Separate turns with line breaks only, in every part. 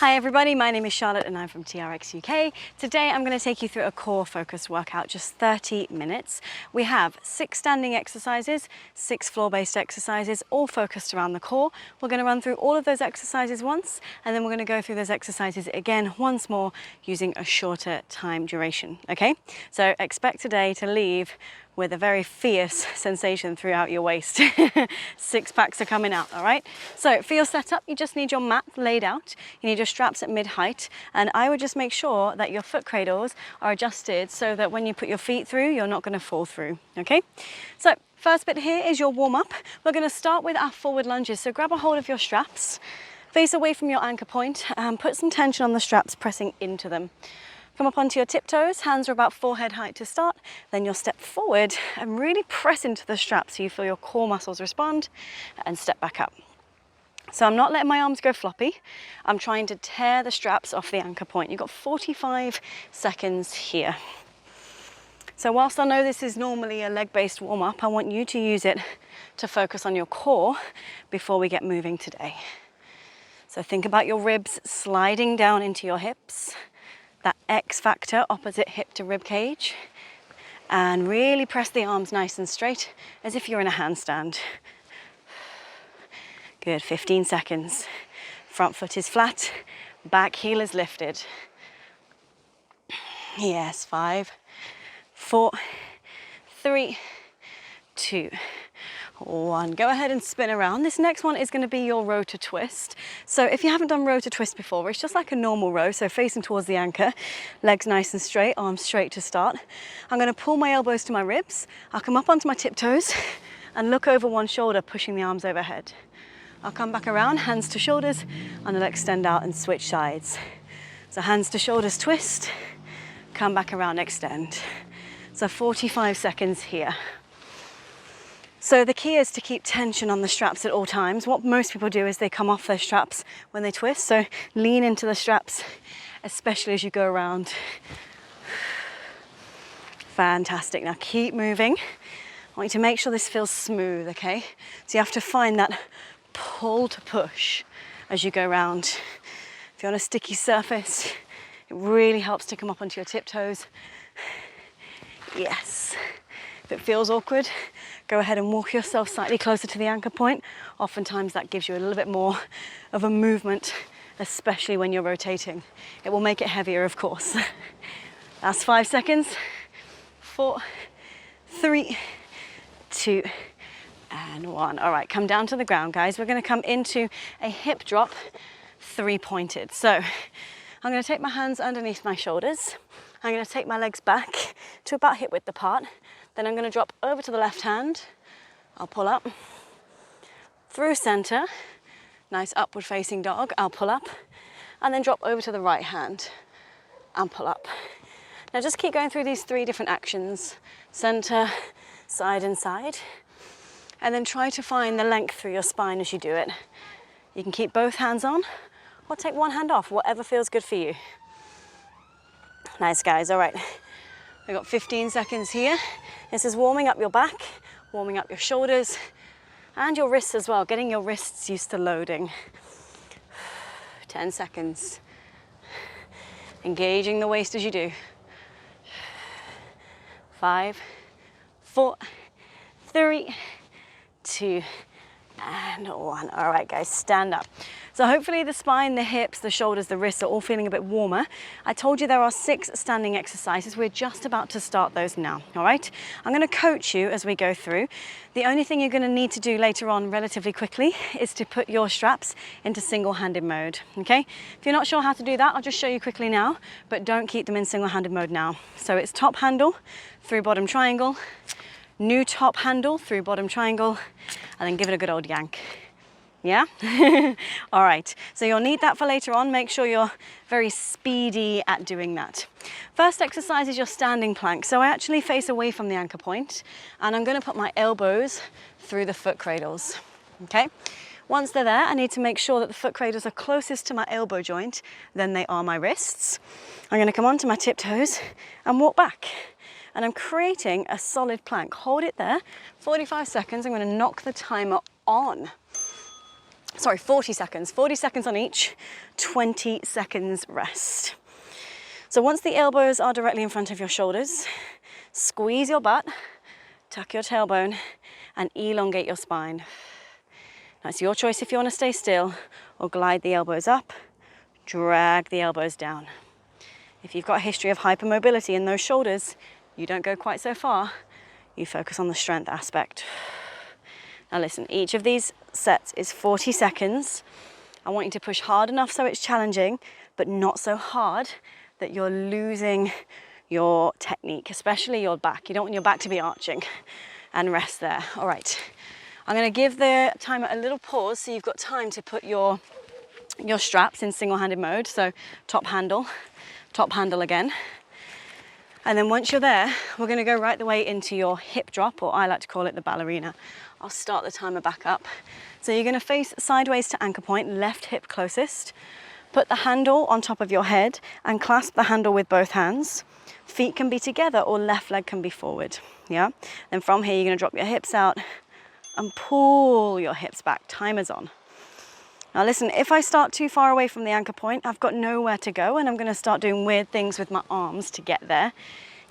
Hi everybody, my name is Charlotte and I'm from TRX UK. Today I'm going to take you through a core focused workout, just 30 minutes. We have 6 standing exercises, 6 floor-based exercises, all focused around the core. We're going to run through all of those exercises once, and then we're going to go through those exercises again once more using a shorter time duration, okay? So expect today to leave with a very fierce sensation throughout your waist. 6 packs are coming out, all right? So for your setup, you just need your mat laid out. You need your straps at mid-height, and I would just make sure that your foot cradles are adjusted so that when you put your feet through, you're not gonna fall through, okay? So first bit here is your warm-up. We're gonna start with our forward lunges. So grab a hold of your straps, face away from your anchor point, and put some tension on the straps, pressing into them. Come up onto your tiptoes, hands are about forehead height to start, then you'll step forward and really press into the straps so you feel your core muscles respond, and step back up. So I'm not letting my arms go floppy, I'm trying to tear the straps off the anchor point. You've got 45 seconds here. So whilst I know this is normally a leg-based warm-up, I want you to use it to focus on your core before we get moving today. So think about your ribs sliding down into your hips, that X factor opposite hip to rib cage, and really press the arms nice and straight as if you're in a handstand. Good, 15 seconds. Front foot is flat, back heel is lifted. Yes, 5, 4, 3, 2, 1. Go ahead and spin around. This next one is going to be your row to twist. So if you haven't done row to twist before, it's just like a normal row, so facing towards the anchor, legs nice and straight, arms straight to start. I'm going to pull my elbows to my ribs. I'll come up onto my tiptoes and look over one shoulder, pushing the arms overhead. I'll come back around, hands to shoulders, and I'll extend out and switch sides. So hands to shoulders, twist, come back around, extend. So 45 seconds here. So the key is to keep tension on the straps at all times. What most people do is they come off their straps when they twist. So lean into the straps, especially as you go around. Fantastic. Now keep moving. I want you to make sure this feels smooth, okay? So you have to find that pull to push as you go around. If you're on a sticky surface, it really helps to come up onto your tiptoes. Yes. If it feels awkward, go ahead and walk yourself slightly closer to the anchor point. Oftentimes that gives you a little bit more of a movement, especially when you're rotating. It will make it heavier, of course. Last 5 seconds. 4, 3, 2, and 1. All right, come down to the ground, guys. We're gonna come into a hip drop, 3-pointed. So I'm gonna take my hands underneath my shoulders. I'm gonna take my legs back to about hip width apart. Then I'm going to drop over to the left hand. I'll pull up through center, nice upward facing dog. I'll pull up and then drop over to the right hand and pull up. Now just keep going through these 3 different actions: center, side and side, and then try to find the length through your spine as you do it. You can keep both hands on or take one hand off, whatever feels good for you. Nice, guys. All right. We've got 15 seconds here. This is warming up your back, warming up your shoulders, and your wrists as well, getting your wrists used to loading. 10 seconds. Engaging the waist as you do. 5, 4, 3, 2, and 1. All right, guys, stand up. So hopefully the spine, the hips, the shoulders, the wrists are all feeling a bit warmer. I told you there are 6 standing exercises. We're just about to start those now, all right? I'm gonna coach you as we go through. The only thing you're gonna need to do later on relatively quickly is to put your straps into single-handed mode, okay? If you're not sure how to do that, I'll just show you quickly now, but don't keep them in single-handed mode now. So it's top handle through bottom triangle, new top handle through bottom triangle, and then give it a good old yank. Yeah? All right, so you'll need that for later on. Make sure you're very speedy at doing that. First exercise is your standing plank. So I actually face away from the anchor point, and I'm gonna put my elbows through the foot cradles, okay? Once they're there, I need to make sure that the foot cradles are closest to my elbow joint than they are my wrists. I'm gonna come onto my tiptoes and walk back. And I'm creating a solid plank. Hold it there, 45 seconds. I'm gonna knock the timer on. Sorry, 40 seconds. 40 seconds on each, 20 seconds rest. So once the elbows are directly in front of your shoulders, squeeze your butt, tuck your tailbone, and elongate your spine. Now it's your choice if you want to stay still or glide the elbows up, drag the elbows down. If you've got a history of hypermobility in those shoulders, you don't go quite so far. You focus on the strength aspect. Now listen, each of these sets is 40 seconds. I want you to push hard enough so it's challenging, but not so hard that you're losing your technique, especially your back. You don't want your back to be arching. And rest there. All right. I'm going to give the timer a little pause so you've got time to put your straps in single-handed mode. So top handle again. And then once you're there, we're going to go right the way into your hip drop, or I like to call it the ballerina. I'll start the timer back up. So you're going to face sideways to anchor point, left hip closest. Put the handle on top of your head and clasp the handle with both hands. Feet can be together or left leg can be forward. Yeah. Then from here, you're going to drop your hips out and pull your hips back. Timer's on. Now listen, if I start too far away from the anchor point, I've got nowhere to go and I'm going to start doing weird things with my arms to get there.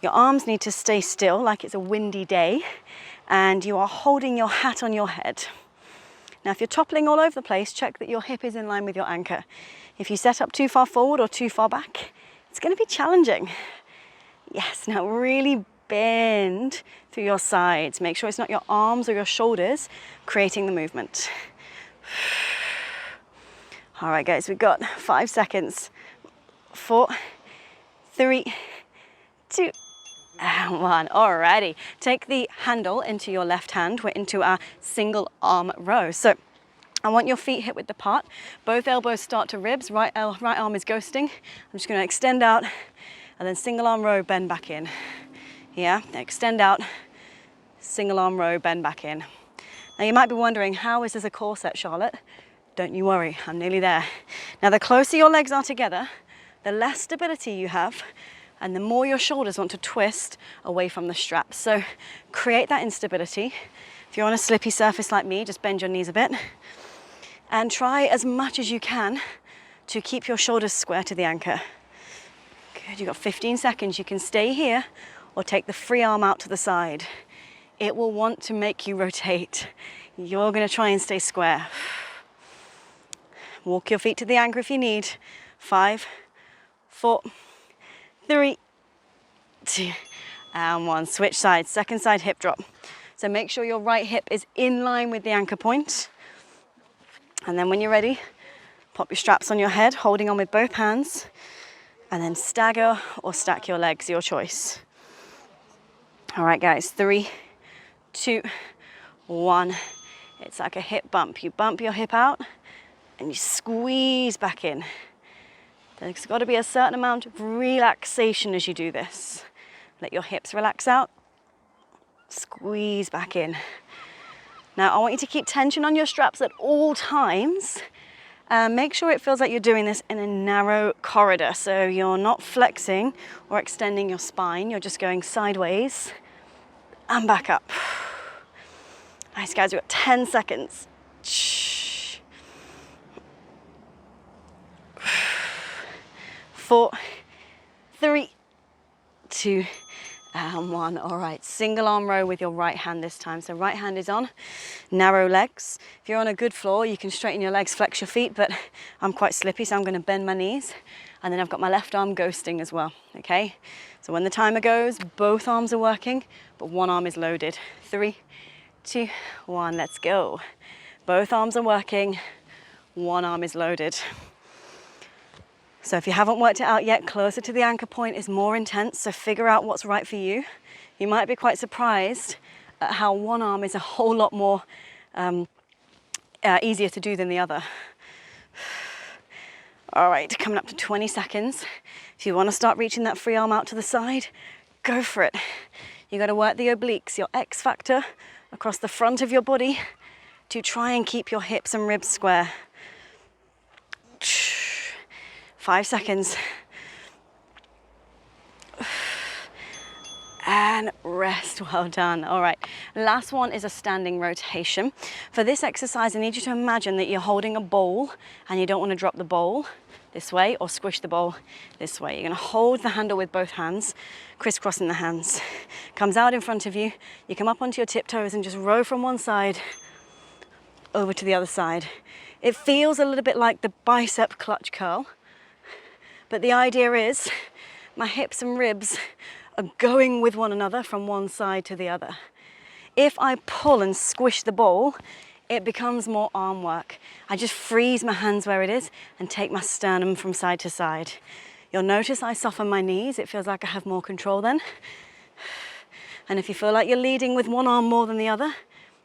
Your arms need to stay still like it's a windy day and you are holding your hat on your head. Now if you're toppling all over the place, check that your hip is in line with your anchor. If you set up too far forward or too far back, it's going to be challenging. Yes, now really bend through your sides. Make sure it's not your arms or your shoulders creating the movement. All right, guys, we've got 5 seconds. 4, 3, 2, and 1. Alrighty. Take the handle into your left hand. We're into our single arm row. So I want your feet hip width apart. Both elbows start to ribs. Right arm is ghosting. I'm just going to extend out and then single arm row, bend back in. Yeah, extend out, single arm row, bend back in. Now you might be wondering, how is this a core set, Charlotte? Don't you worry, I'm nearly there. Now the closer your legs are together, the less stability you have, and the more your shoulders want to twist away from the straps. So create that instability. If you're on a slippy surface like me, just bend your knees a bit and try as much as you can to keep your shoulders square to the anchor. Good, you've got 15 seconds. You can stay here or take the free arm out to the side. It will want to make you rotate. You're going to try and stay square. Walk your feet to the anchor if you need. 5, 4, 3, 2, and 1. Switch sides. Second side hip drop. So make sure your right hip is in line with the anchor point. And then when you're ready, pop your straps on your head, holding on with both hands. And then stagger or stack your legs, your choice. All right, guys, 3, 2, 1. It's like a hip bump. You bump your hip out and you squeeze back in. There's got to be a certain amount of relaxation as you do this. Let your hips relax out, squeeze back in. Now, I want you to keep tension on your straps at all times. Make sure it feels like you're doing this in a narrow corridor. So you're not flexing or extending your spine. You're just going sideways and back up. Nice, guys, we've got 10 seconds. 4, 3, 2, and 1. All right, single arm row with your right hand this time. So right hand is on, narrow legs. If you're on a good floor, you can straighten your legs, flex your feet, but I'm quite slippy, so I'm going to bend my knees. And then I've got my left arm ghosting as well, okay? So when the timer goes, both arms are working, but one arm is loaded. 3, 2, 1, let's go. Both arms are working, one arm is loaded. So if you haven't worked it out yet, closer to the anchor point is more intense, so figure out what's right for you. You might be quite surprised at how one arm is a whole lot more easier to do than the other. All right, coming up to 20 seconds. If you want to start reaching that free arm out to the side, go for it. You got to work the obliques, your X factor, across the front of your body to try and keep your hips and ribs square. 5 seconds. And rest, well done. All right, Last one is a standing rotation. For this exercise, I need you to imagine that you're holding a bowl and you don't want to drop the bowl this way or squish the bowl this way. You're going to hold the handle with both hands, crisscrossing the hands. Comes out in front of you. You come up onto your tiptoes and just row from one side over to the other side. It feels a little bit like the bicep clutch curl, but the idea is my hips and ribs are going with one another from one side to the other. If I pull and squish the ball, it becomes more arm work. I just freeze my hands where it is and take my sternum from side to side. You'll notice I soften my knees. It feels like I have more control then. And if you feel like you're leading with one arm more than the other,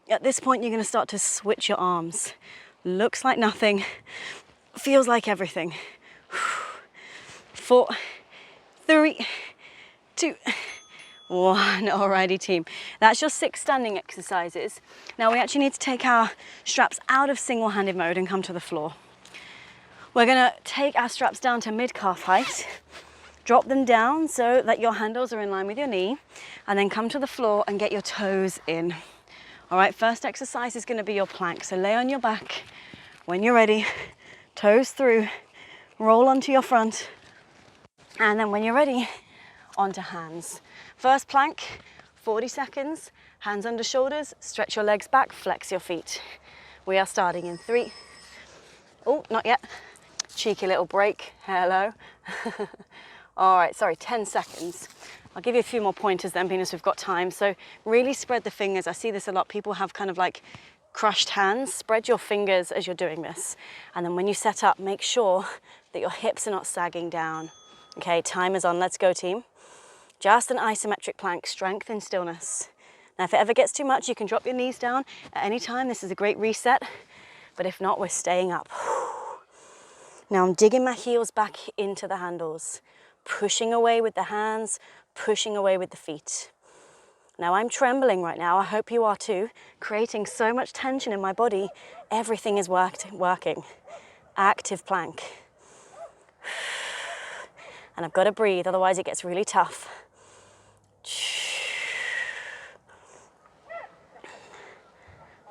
at this point you're going to start to switch your arms. Looks like nothing, feels like everything. 4, 3, 2, 1. Alrighty team, that's your 6 standing exercises. Now we actually need to take our straps out of single-handed mode and come to the floor. We're gonna take our straps down to mid-calf height, drop them down so that your handles are in line with your knee, and then come to the floor and get your toes in. All right, first exercise is gonna be your plank. So lay on your back. When you're ready, toes through, roll onto your front, and then when you're ready, onto hands. First plank, 40 seconds, hands under shoulders, stretch your legs back, flex your feet. We are starting in 3. Oh, not yet. Cheeky little break, hello. All right, sorry, 10 seconds. I'll give you a few more pointers then, being as we've got time. So really spread the fingers. I see this a lot. People have kind of like crushed hands. Spread your fingers as you're doing this. And then when you set up, make sure that your hips are not sagging down. Okay, time is on, let's go team. Just an isometric plank, strength and stillness. Now if it ever gets too much, you can drop your knees down at any time. This is a great reset, but if not, we're staying up. Now I'm digging my heels back into the handles, pushing away with the hands, pushing away with the feet. Now I'm trembling right now, I hope you are too, creating so much tension in my body, everything is working. Active plank. And I've got to breathe, otherwise it gets really tough.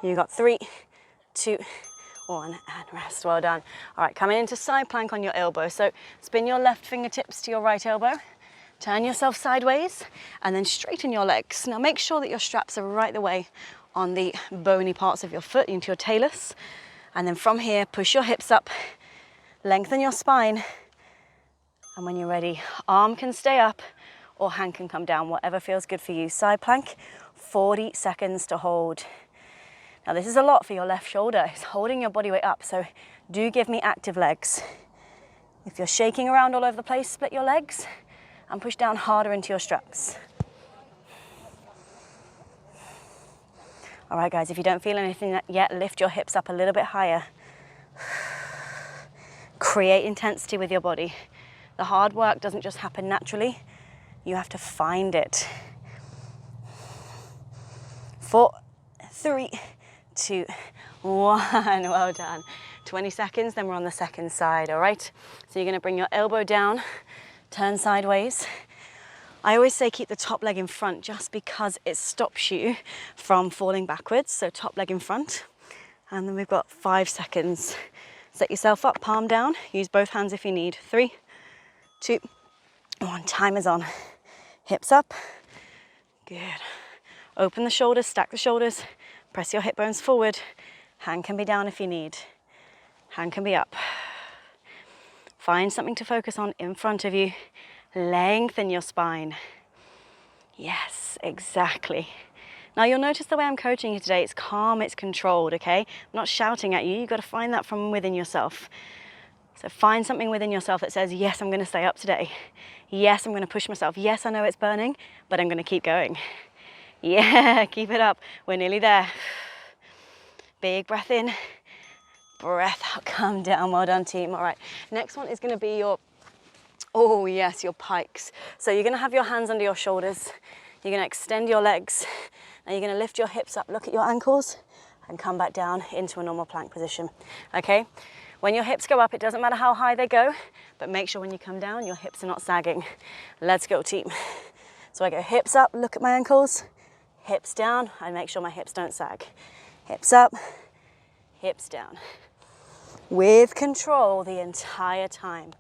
You got 3, 2, 1, and rest, well done. All right, coming into side plank on your elbow. So spin your left fingertips to your right elbow, turn yourself sideways, and then straighten your legs. Now make sure that your straps are right the way on the bony parts of your foot into your talus. And then from here, push your hips up, lengthen your spine, and when you're ready, arm can stay up or hand can come down, whatever feels good for you. Side plank, 40 seconds to hold. Now this is a lot for your left shoulder. It's holding your body weight up, so do give me active legs. If you're shaking around all over the place, split your legs and push down harder into your straps. All right guys, if you don't feel anything yet, lift your hips up a little bit higher. Create intensity with your body. The hard work doesn't just happen naturally, you have to find it. 4, 3, 2, 1, well done. 20 seconds, then we're on the second side, all right? So you're gonna bring your elbow down, turn sideways. I always say keep the top leg in front just because it stops you from falling backwards. So top leg in front, and then we've got 5 seconds. Set yourself up, palm down, use both hands if you need. 3, 2, 1, time is on. Hips up, good. Open the shoulders, stack the shoulders, press your hip bones forward. Hand can be down if you need. Hand can be up. Find something to focus on in front of you. Lengthen your spine. Yes, exactly. Now you'll notice the way I'm coaching you today, it's calm, it's controlled, okay? I'm not shouting at you, you've got to find that from within yourself. So find something within yourself that says, yes, I'm gonna stay up today. Yes, I'm gonna push myself. Yes, I know it's burning, but I'm gonna keep going. Yeah, keep it up. We're nearly there. Big breath in, breath out, come down. Well done, team. All right, next one is gonna be your, oh yes, your pikes. So you're gonna have your hands under your shoulders. You're gonna extend your legs. Now you're gonna lift your hips up, look at your ankles, and come back down into a normal plank position, okay? When your hips go up, it doesn't matter how high they go, but make sure when you come down, your hips are not sagging. Let's go, team. So I go hips up, look at my ankles, hips down. I make sure my hips don't sag. Hips up, hips down. With control the entire time.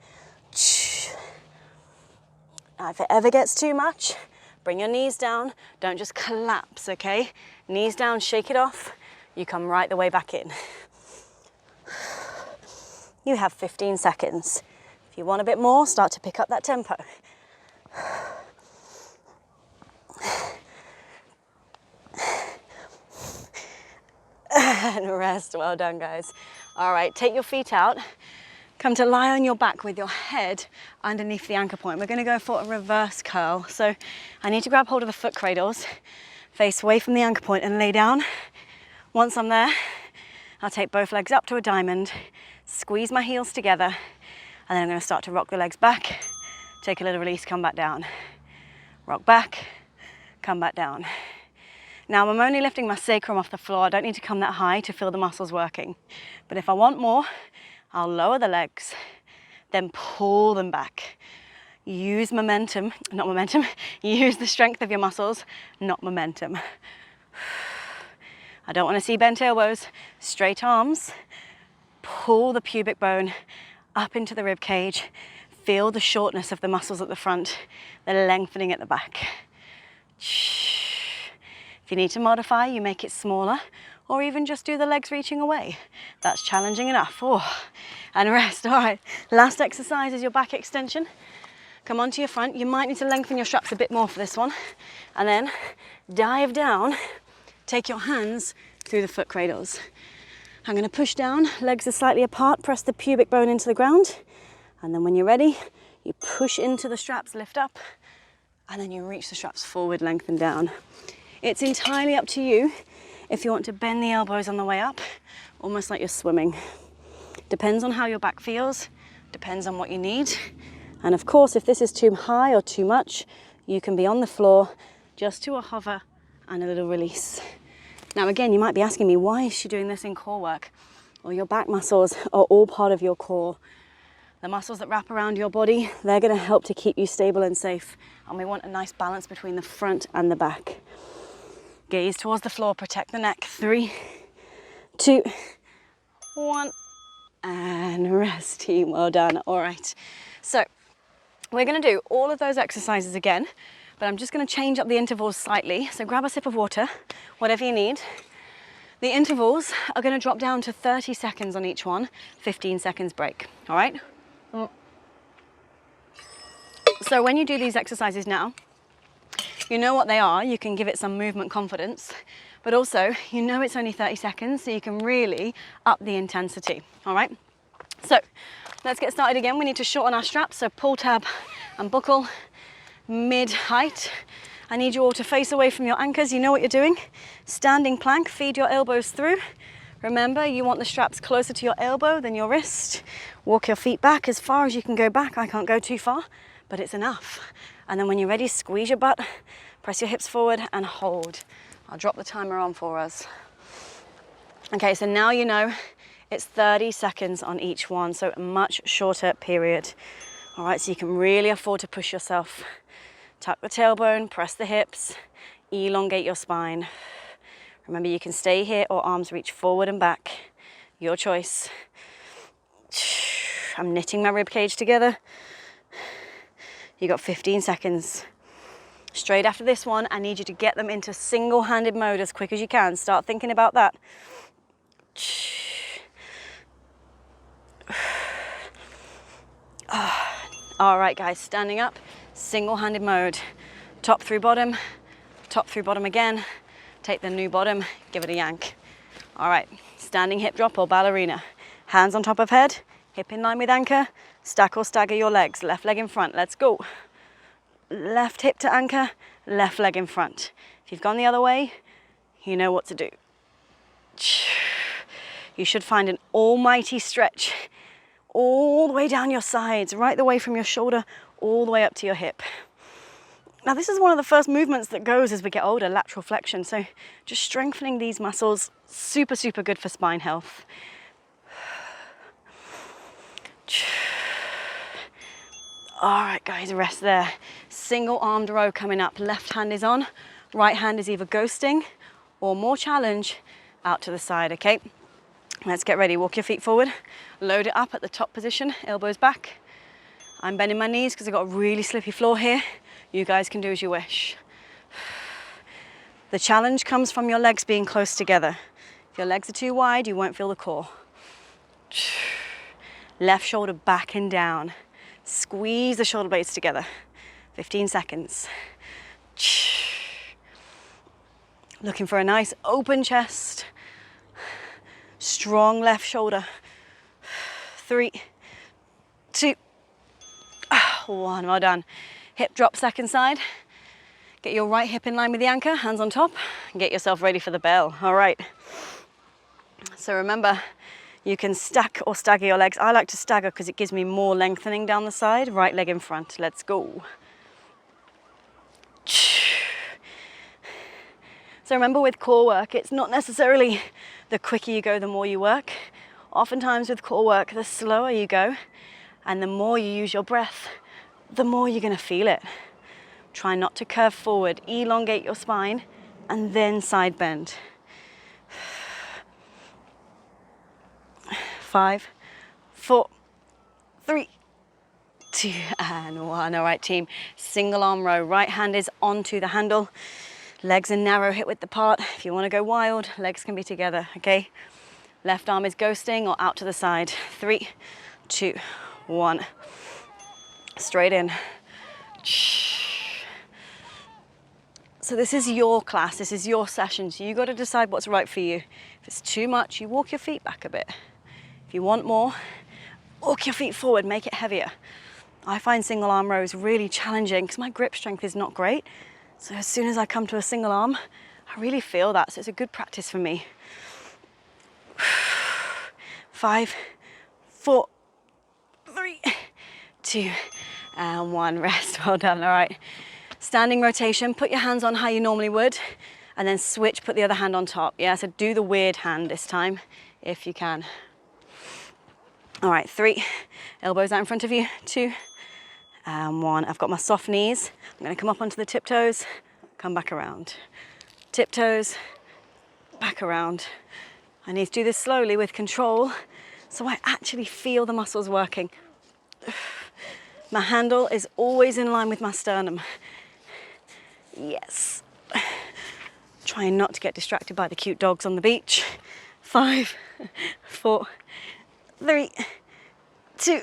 Now, if it ever gets too much, bring your knees down. Don't just collapse, okay? Knees down, shake it off. You come right the way back in. You have 15 seconds. If you want a bit more, start to pick up that tempo. And rest. Well done, guys. All right, take your feet out. Come to lie on your back with your head underneath the anchor point. We're going to go for a reverse curl. So I need to grab hold of the foot cradles, face away from the anchor point and lay down. Once I'm there, I'll take both legs up to a diamond, squeeze my heels together, and then I'm going to start to rock the legs back, take a little release, come back down. Rock back, come back down. Now I'm only lifting my sacrum off the floor. I don't need to come that high to feel the muscles working. But if I want more, I'll lower the legs, then pull them back. Use momentum, not momentum, use the strength of your muscles, not momentum. I don't want to see bent elbows, straight arms. Pull the pubic bone up into the rib cage. Feel the shortness of the muscles at the front, the lengthening at the back. If you need to modify, you make it smaller, or even just do the legs reaching away. That's challenging enough. Oh, and rest. All right, last exercise is your back extension. Come onto your front. You might need to lengthen your straps a bit more for this one. And then dive down, take your hands through the foot cradles. I'm gonna push down, legs are slightly apart, press the pubic bone into the ground. And then when you're ready, you push into the straps, lift up, and then you reach the straps forward, lengthen down. It's entirely up to you if you want to bend the elbows on the way up, almost like you're swimming. Depends on how your back feels, depends on what you need. And of course, if this is too high or too much, you can be on the floor just to a hover and a little release. Now again, you might be asking me, why is she doing this in core work? Well, your back muscles are all part of your core. The muscles that wrap around your body, they're gonna help to keep you stable and safe. And we want a nice balance between the front and the back. Gaze towards the floor, protect the neck. 3, 2, 1, and rest, team. Well done. All right, so we're gonna do all of those exercises again, but I'm just gonna change up the intervals slightly. So grab a sip of water, whatever you need. The intervals are gonna drop down to 30 seconds on each one, 15 seconds break, all right? So when you do these exercises now, you know what they are, you can give it some movement confidence, but also you know it's only 30 seconds, so you can really up the intensity, all right? So let's get started again. We need to shorten our straps, so pull tab and buckle, mid-height. I need you all to face away from your anchors. You know what you're doing. Standing plank, feed your elbows through. Remember, you want the straps closer to your elbow than your wrist. Walk your feet back as far as you can go back. I can't go too far, but it's enough. And then when you're ready, squeeze your butt, press your hips forward and hold. I'll drop the timer on for us. Okay, so now you know it's 30 seconds on each one, so a much shorter period. All right, so you can really afford to push yourself. Tuck the tailbone, press the hips, elongate your spine. Remember, you can stay here or arms reach forward and back. Your choice. I'm knitting my rib cage together. You got 15 seconds. Straight after this one, I need you to get them into single-handed mode as quick as you can. Start thinking about that. All right, guys, standing up, single-handed mode. Top through bottom again. Take the new bottom, give it a yank. All right, standing hip drop or ballerina. Hands on top of head, hip in line with anchor. Stack or stagger your legs, left leg in front, let's go. Left hip to anchor, left leg in front. If you've gone the other way, you know what to do. You should find an almighty stretch all the way down your sides, right the way from your shoulder, all the way up to your hip. Now this is one of the first movements that goes as we get older, lateral flexion. So just strengthening these muscles, super, super good for spine health. All right, guys, rest there. Single armed row coming up. Left hand is on, Right hand is either ghosting or more challenge out to the side, okay? Let's get ready. Walk your feet forward, load it up at the top position, elbows back. I'm bending my knees because I've got a really slippy floor here. You guys can do as you wish. The challenge comes from your legs being close together. If your legs are too wide, you won't feel the core. Left shoulder back and down. Squeeze the shoulder blades together. 15 seconds. Looking for a nice open chest. Strong left shoulder. 3, 2, 1. Well done. Hip drop second side. Get your right hip in line with the anchor, hands on top, and get yourself ready for the bell. All right. So remember, you can stack or stagger your legs. I like to stagger because it gives me more lengthening down the side. Right leg in front. Let's go. So remember, with core work, it's not necessarily the quicker you go, the more you work. Oftentimes with core work, the slower you go and the more you use your breath, the more you're going to feel it. Try not to curve forward, elongate your spine, and then side bend. 5, 4, 3, 2, and 1. All right, team. Single arm row. Right hand is onto the handle. Legs are narrow, hip width apart. If you want to go wild, legs can be together, okay? Left arm is ghosting or out to the side. 3, 2, 1. Straight in. So this is your class, this is your session, so you got to decide what's right for you. If it's too much, you walk your feet back a bit. If you want more, walk your feet forward, make it heavier. I find single arm rows really challenging because my grip strength is not great. So as soon as I come to a single arm, I really feel that, so it's a good practice for me. 5, 4, 3, 2, and 1. Rest. Well done. All right. Standing rotation. Put your hands on how you normally would, and then switch. Put the other hand on top. Yeah. So do the weird hand this time, if you can. All right. 3. Elbows out in front of you. 2, and 1. I've got my soft knees. I'm going to come up onto the tiptoes. Come back around. Tiptoes. Back around. I need to do this slowly with control, so I actually feel the muscles working. My handle is always in line with my sternum. Yes. Trying not to get distracted by the cute dogs on the beach. 5, 4, 3, 2,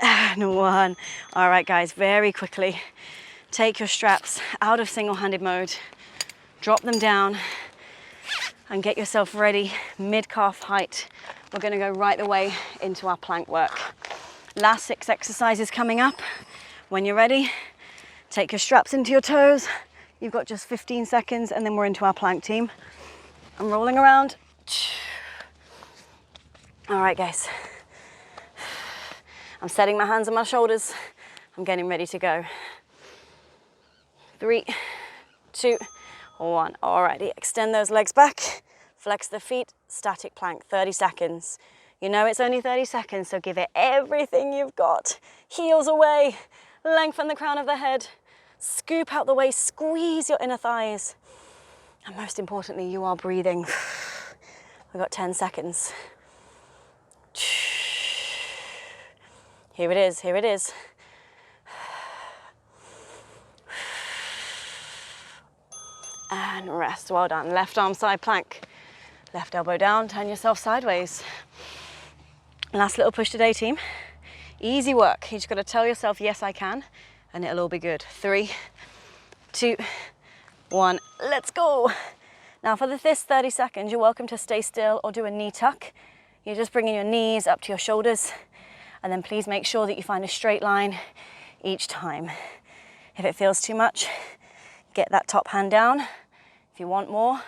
and 1. All right, guys, very quickly. Take your straps out of single-handed mode. Drop them down and get yourself ready, mid-calf height. We're gonna go right the way into our plank work. Last 6 exercises coming up. When you're ready, take your straps into your toes. You've got just 15 seconds and then we're into our plank, team. I'm rolling around. All right, guys. I'm setting my hands on my shoulders. I'm getting ready to go. 3, 2, 1. Alrighty, extend those legs back. Flex the feet, static plank, 30 seconds. You know it's only 30 seconds, so give it everything you've got. Heels away, lengthen the crown of the head, scoop out the waist, squeeze your inner thighs. And most importantly, you are breathing. We've got 10 seconds. Here it is, here it is. And rest, well done. Left arm side plank. Left elbow down, turn yourself sideways. Last little push today, team. Easy work. You just got to tell yourself, yes, I can, and it'll all be good. 3, 2, 1, let's go. Now for this 30 seconds, you're welcome to stay still or do a knee tuck. You're just bringing your knees up to your shoulders, and then please make sure that you find a straight line each time. If it feels too much, get that top hand down. If you want more,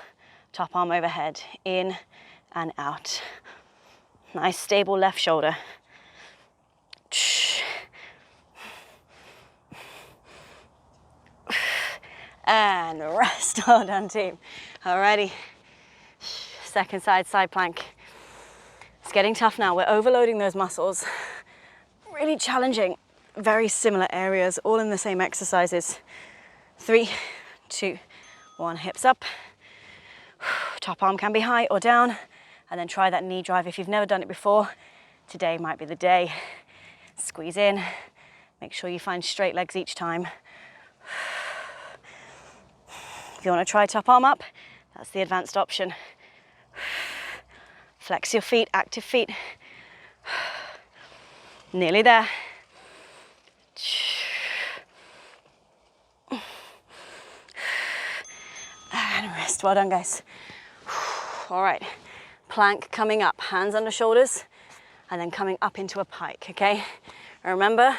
top arm overhead, in and out. Nice stable left shoulder. And rest. Well done, team. Alrighty. Second side plank. It's getting tough now. We're overloading those muscles. Really challenging. Very similar areas, all in the same exercises. 3, 2, 1, hips up. Top arm can be high or down, and then try that knee drive. If you've never done it before, today might be the day. Squeeze in, make sure you find straight legs each time. If you want to try top arm up, that's the advanced option. Flex your feet, active feet. Nearly there. And rest. Well done, guys. All right, plank coming up, hands under shoulders, and then coming up into a pike, okay? And remember,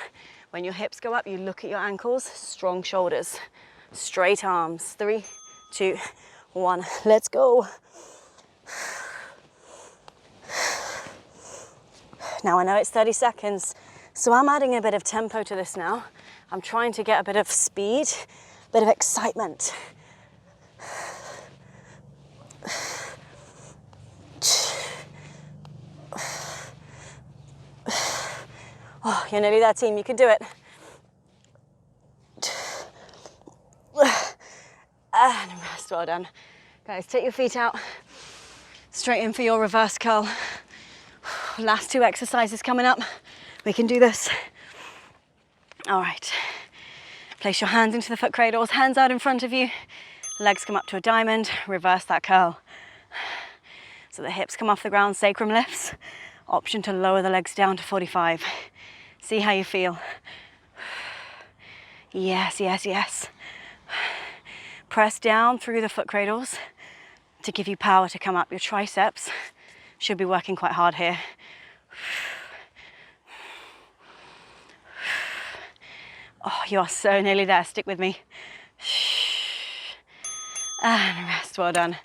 when your hips go up, you look at your ankles, strong shoulders, straight arms. 3, 2, 1, let's go. Now I know it's 30 seconds, so I'm adding a bit of tempo to this now. I'm trying to get a bit of speed, a bit of excitement. Oh, you're nearly there, team. You can do it. And rest. Well done. Guys, take your feet out. Straight in for your reverse curl. Last 2 exercises coming up. We can do this. All right. Place your hands into the foot cradles, hands out in front of you. Legs come up to a diamond. Reverse that curl. So the hips come off the ground, sacrum lifts. Option to lower the legs down to 45. See how you feel. Yes, yes, yes. Press down through the foot cradles to give you power to come up. Your triceps should be working quite hard here. Oh, you are so nearly there. Stick with me. And rest. Well done.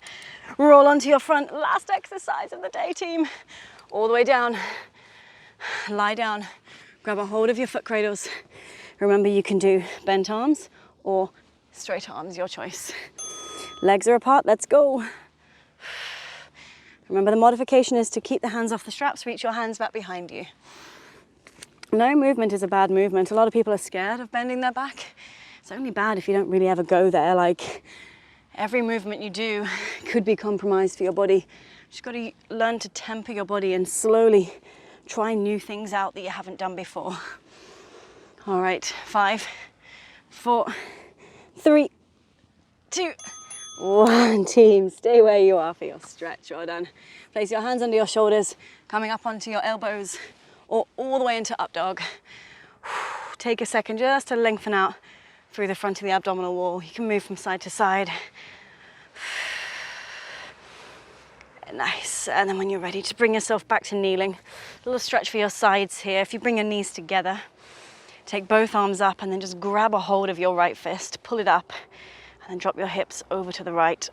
Roll onto your front. Last exercise of the day, team. All the way down. Lie down. Grab a hold of your foot cradles. Remember, you can do bent arms or straight arms, your choice. Legs are apart. Let's go. Remember, the modification is to keep the hands off the straps, reach your hands back behind you. No movement is a bad movement. A lot of people are scared of bending their back. It's only bad if you don't really ever go there. Like, every movement you do could be compromised for your body. You've got to learn to temper your body and slowly try new things out that you haven't done before. All right, 5, 4, 3, 2, 1. Team, stay where you are for your stretch. Well done. Place your hands under your shoulders, coming up onto your elbows or all the way into up dog. Take a second just to lengthen out through the front of the abdominal wall. You can move from side to side. Nice. And then when you're ready to bring yourself back to kneeling, a little stretch for your sides here. If you bring your knees together, take both arms up and then just grab a hold of your right fist, pull it up, and then drop your hips over to the right.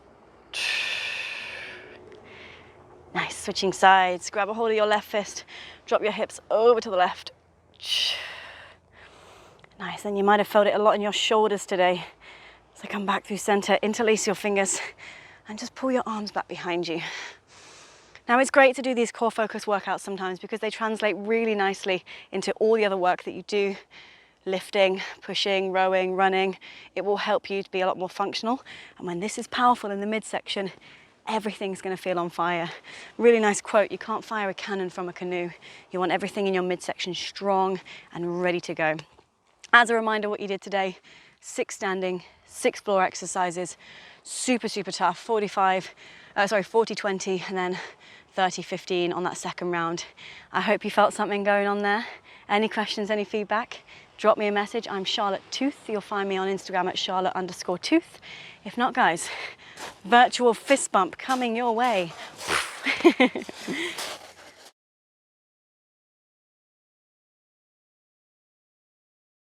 Nice. Switching sides. Grab a hold of your left fist, drop your hips over to the left. Nice. Then you might have felt it a lot in your shoulders today. So come back through center, interlace your fingers, and just pull your arms back behind you. Now, it's great to do these core focus workouts sometimes because they translate really nicely into all the other work that you do. Lifting, pushing, rowing, running. It will help you to be a lot more functional. And when this is powerful in the midsection, everything's going to feel on fire. Really nice quote, you can't fire a cannon from a canoe. You want everything in your midsection strong and ready to go. As a reminder, what you did today, 6 standing, 6 floor exercises, super, super tough, 40-20, and then 30-15 on that second round. I hope you felt something going on there. Any questions, any feedback? Drop me a message. I'm Charlotte Tooth. You'll find me on Instagram at Charlotte_Tooth. If not, guys, virtual fist bump coming your way.